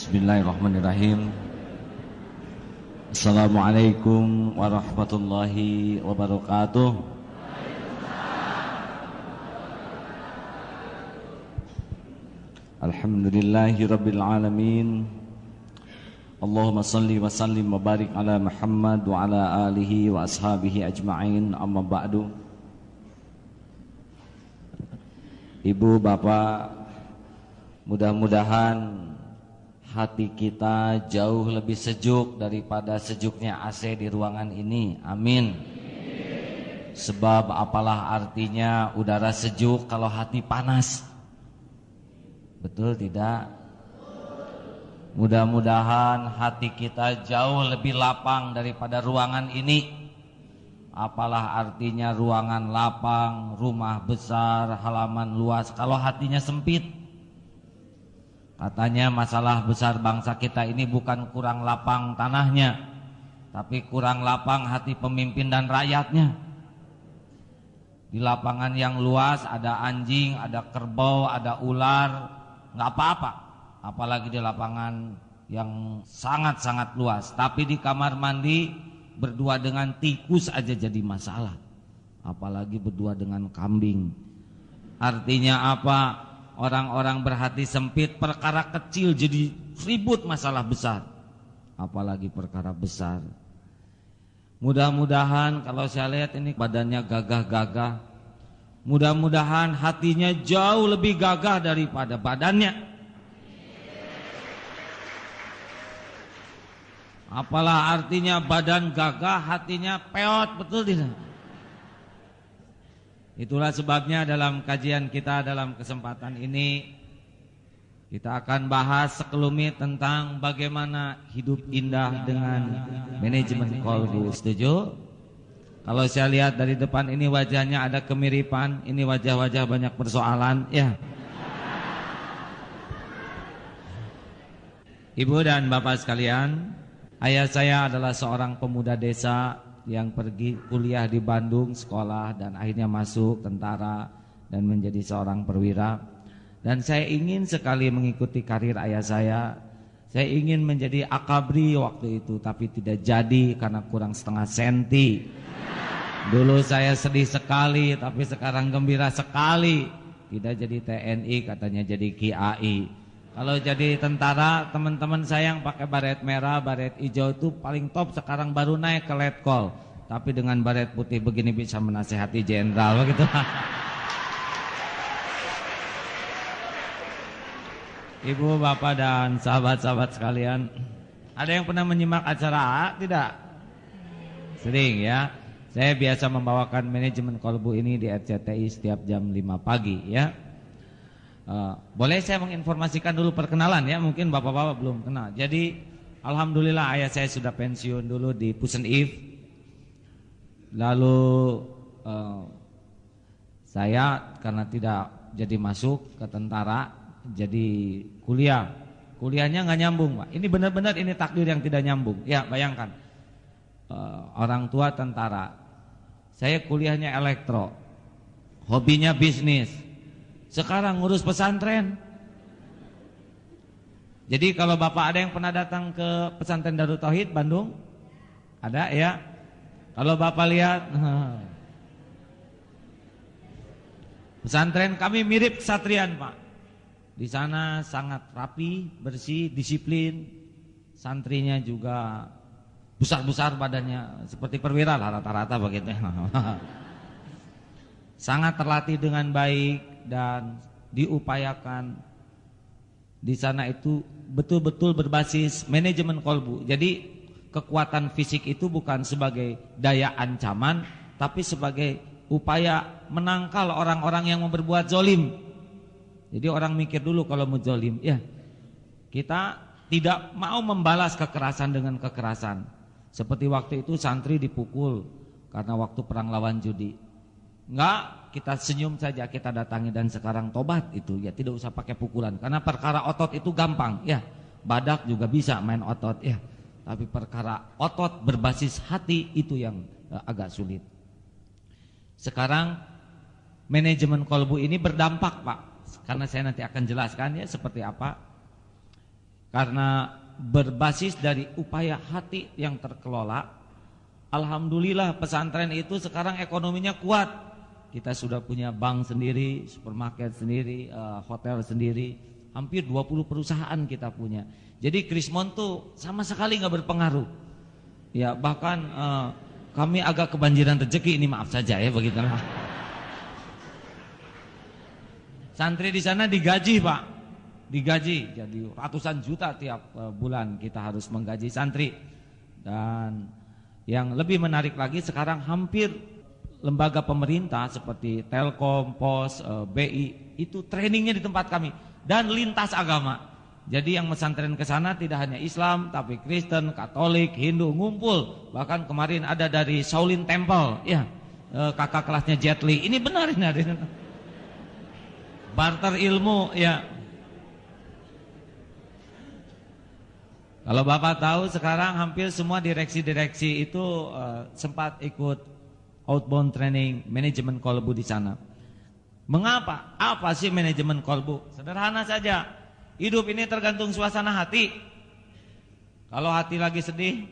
Bismillahirrahmanirrahim. Assalamualaikum warahmatullahi wabarakatuh. Alhamdulillahi rabbil alamin. Allahumma salli wa sallim wa barik ala Muhammad wa ala alihi wa ashabihi ajma'in, amma ba'du. Ibu, bapak, mudah-mudahan hati kita jauh lebih sejuk daripada sejuknya AC di ruangan ini. Amin. Sebab apalah artinya udara sejuk kalau hati panas? Betul tidak? Mudah-mudahan hati kita jauh lebih lapang daripada ruangan ini. Apalah artinya ruangan lapang, rumah besar, halaman luas kalau hatinya sempit? Katanya masalah besar bangsa kita ini bukan kurang lapang tanahnya, tapi kurang lapang hati pemimpin dan rakyatnya. Di lapangan yang luas ada anjing, ada kerbau, ada ular, nggak apa-apa. Apalagi di lapangan yang sangat-sangat luas. Tapi di kamar mandi berdua dengan tikus aja jadi masalah. Apalagi berdua dengan kambing. Artinya apa? Orang-orang berhati sempit, perkara kecil jadi ribut masalah besar. Apalagi perkara besar. Mudah-mudahan kalau saya lihat ini badannya gagah-gagah, mudah-mudahan hatinya jauh lebih gagah daripada badannya. Apalah artinya badan gagah, hatinya peot, betul tidak? Itulah sebabnya dalam kajian kita dalam kesempatan ini kita akan bahas sekelumit tentang bagaimana hidup indah dengan manajemen qalbu. Setuju? Kalau saya lihat dari depan ini wajahnya ada kemiripan, ini wajah-wajah banyak persoalan, ya. Ibu dan bapak sekalian, ayah saya adalah seorang pemuda desa yang pergi kuliah di Bandung, sekolah, dan akhirnya masuk tentara dan menjadi seorang perwira. Dan saya ingin sekali mengikuti karir ayah saya. Saya ingin menjadi akabri waktu itu, tapi tidak jadi karena kurang setengah senti. Dulu saya sedih sekali, tapi sekarang gembira sekali. Tidak jadi TNI, katanya jadi KAI. Kalau jadi tentara, teman-teman saya yang pakai baret merah, baret hijau itu paling top, sekarang baru naik ke letkol. Tapi dengan baret putih begini bisa menasehati jenderal begitu. Ibu, bapak, dan sahabat-sahabat sekalian, ada yang pernah menyimak acara A? Tidak? Sering ya. Saya biasa membawakan manajemen qalbu ini di RCTI setiap jam 5 pagi ya. Boleh saya menginformasikan dulu perkenalan ya, mungkin bapak-bapak belum kenal. Jadi alhamdulillah ayah saya sudah pensiun dulu di Pusenif. Lalu saya karena tidak jadi masuk ke tentara, jadi kuliah. Kuliahnya nggak nyambung, Pak. Ini benar-benar ini takdir yang tidak nyambung. Ya, bayangkan orang tua tentara, saya kuliahnya elektro, hobinya bisnis. Sekarang ngurus pesantren. Jadi kalau bapak ada yang pernah datang ke pesantren Darut Tauhid Bandung? Ada ya? Kalau bapak lihat pesantren kami mirip kesatrian, Pak. Di sana sangat rapi, bersih, disiplin. Santrinya juga besar-besar badannya, seperti perwira lah rata-rata begitu. Sangat terlatih dengan baik dan diupayakan. Di sana itu betul-betul berbasis manajemen qalbu. Jadi kekuatan fisik itu bukan sebagai daya ancaman, tapi sebagai upaya menangkal orang-orang yang mau berbuat zolim. Jadi orang mikir dulu kalau mau zolim, ya kita tidak mau membalas kekerasan dengan kekerasan. Seperti waktu itu santri dipukul karena waktu perang lawan judi. Enggak, kita senyum saja, kita datangi dan sekarang tobat itu ya, tidak usah pakai pukulan karena perkara otot itu gampang ya. Badak juga bisa main otot ya. Tapi perkara otot berbasis hati itu yang agak sulit. Sekarang manajemen qalbu ini berdampak, Pak. Karena saya nanti akan jelaskan ya seperti apa. Karena berbasis dari upaya hati yang terkelola, alhamdulillah pesantren itu sekarang ekonominya kuat. Kita sudah punya bank sendiri, supermarket sendiri, hotel sendiri, hampir 20 perusahaan kita punya. Jadi Krismon tuh sama sekali nggak berpengaruh. Ya bahkan kami agak kebanjiran rezeki, ini maaf saja ya begitulah. Santri di sana digaji Pak, digaji, jadi ratusan juta tiap bulan kita harus menggaji santri. Dan yang lebih menarik lagi sekarang hampir lembaga pemerintah seperti Telkom, Pos, BI itu trainingnya di tempat kami dan lintas agama. Jadi yang pesantren ke sana tidak hanya Islam tapi Kristen, Katolik, Hindu ngumpul. Bahkan kemarin ada dari Shaolin Temple, ya kakak kelasnya Jet Li. Ini benar ini ada. Barter ilmu, ya. Kalau Bapak tahu sekarang hampir semua direksi-direksi itu sempat ikut outbound training manajemen kolbu di sana. Mengapa? Apa sih manajemen kolbu? Sederhana saja. Hidup ini tergantung suasana hati. Kalau hati lagi sedih,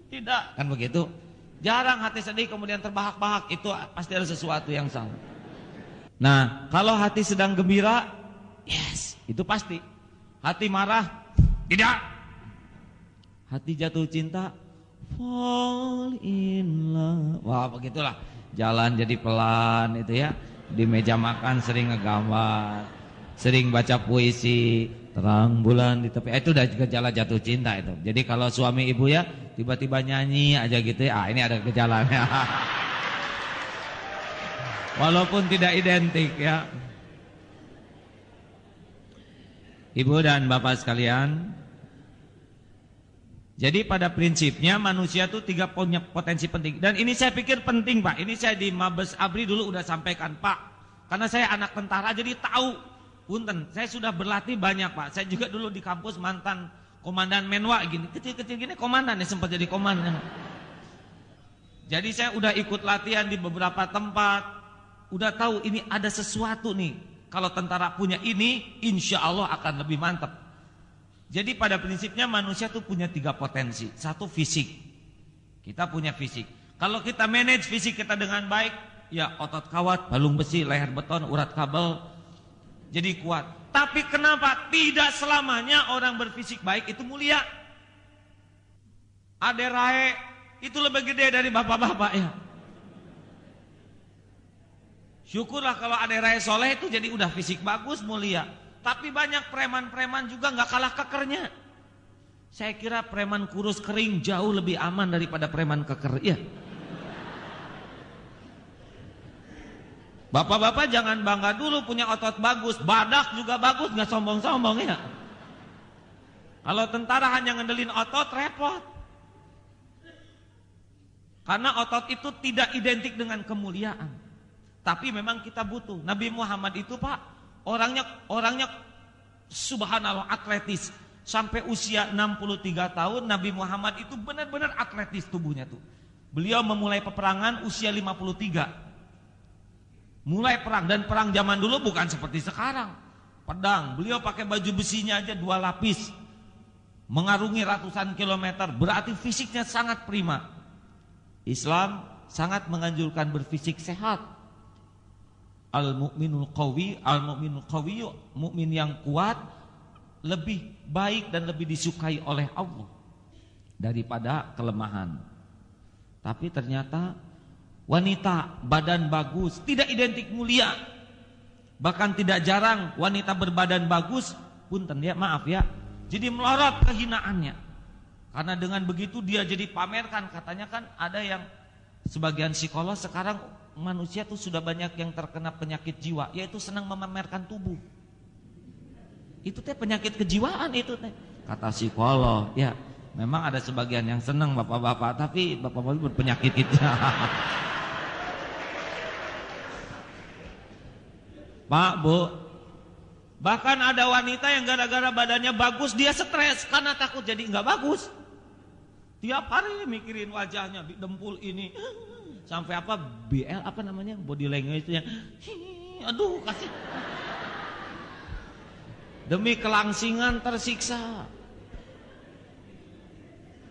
tidak, kan begitu. Jarang hati sedih kemudian terbahak-bahak, itu pasti ada sesuatu yang salah. Nah, kalau hati sedang gembira, yes, itu pasti. Hati marah, tidak. Hati jatuh cinta, fall in love. Wah, begitulah. Jalan jadi pelan itu ya. Di meja makan sering ngegambar, sering baca puisi, terang bulan di tepi. Itu udah gejala jatuh cinta itu. Jadi kalau suami ibu ya tiba-tiba nyanyi aja gitu ya, ini ada gejalanya. Walaupun tidak identik ya. Ibu dan bapak sekalian, jadi pada prinsipnya manusia tuh 3 punya potensi penting. Dan ini saya pikir penting Pak. Ini saya di Mabes Abri dulu udah sampaikan Pak. Karena saya anak tentara jadi tahu. Punten, saya sudah berlatih banyak Pak. Saya juga dulu di kampus mantan komandan Menwa gini. Kecil-kecil gini komandan ya, sempat jadi komandan. Jadi saya udah ikut latihan di beberapa tempat. Udah tahu ini ada sesuatu nih. Kalau tentara punya ini, insya Allah akan lebih mantap. Jadi pada prinsipnya manusia tuh punya 3 potensi. 1 fisik. Kita punya fisik. Kalau kita manage fisik kita dengan baik, ya otot kawat, balung besi, leher beton, urat kabel, jadi kuat. Tapi kenapa tidak selamanya orang berfisik baik itu mulia? Aderae itu lebih gede dari bapak-bapak ya. Syukurlah kalau aderae soleh itu jadi udah fisik bagus, mulia. Tapi banyak preman-preman juga nggak kalah kekernya. Saya kira preman kurus kering jauh lebih aman daripada preman keker. Ya. Bapak-bapak jangan bangga dulu punya otot bagus, badak juga bagus, nggak sombong-sombong ya. Kalau tentara hanya ngandelin otot repot. Karena otot itu tidak identik dengan kemuliaan. Tapi memang kita butuh. Nabi Muhammad itu Pak, orangnya subhanallah atletis. Sampai usia 63 tahun Nabi Muhammad itu benar-benar atletis tubuhnya tuh. Beliau memulai peperangan usia 53. Mulai perang, dan perang zaman dulu bukan seperti sekarang. Pedang, beliau pakai baju besinya aja 2 lapis. Mengarungi ratusan kilometer, berarti fisiknya sangat prima. Islam sangat menganjurkan berfisik sehat. Al-mu'minul qawi, al-mu'minul qawiyyu, mukmin yang kuat lebih baik dan lebih disukai oleh Allah daripada kelemahan. Tapi ternyata wanita badan bagus tidak identik mulia. Bahkan tidak jarang wanita berbadan bagus punten ya, maaf ya, jadi melorot kehinaannya. Karena dengan begitu dia jadi pamerkan. Katanya kan ada yang sebagian psikolog sekarang manusia tuh sudah banyak yang terkena penyakit jiwa, yaitu senang memamerkan tubuh. Itu teh penyakit kejiwaan itu teh. Kata psikolog, ya memang ada sebagian yang senang bapak-bapak, tapi bapak-bapak berpenyakit itu. Pak, Bu, bahkan ada wanita yang gara-gara badannya bagus dia stres karena takut jadi nggak bagus. Tiap hari mikirin wajahnya, dempul ini. Sampai apa BL apa namanya body language itu yang aduh kasih demi kelangsingan tersiksa.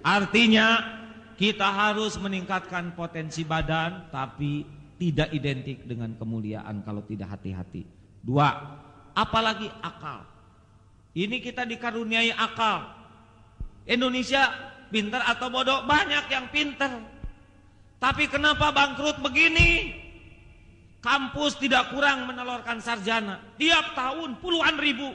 Artinya kita harus meningkatkan potensi badan, tapi tidak identik dengan kemuliaan kalau tidak hati-hati. 2, apalagi akal. Ini kita dikaruniai akal. Indonesia pintar atau bodoh? Banyak yang pintar. Tapi kenapa bangkrut begini? Kampus tidak kurang menelurkan sarjana. Tiap tahun puluhan ribu.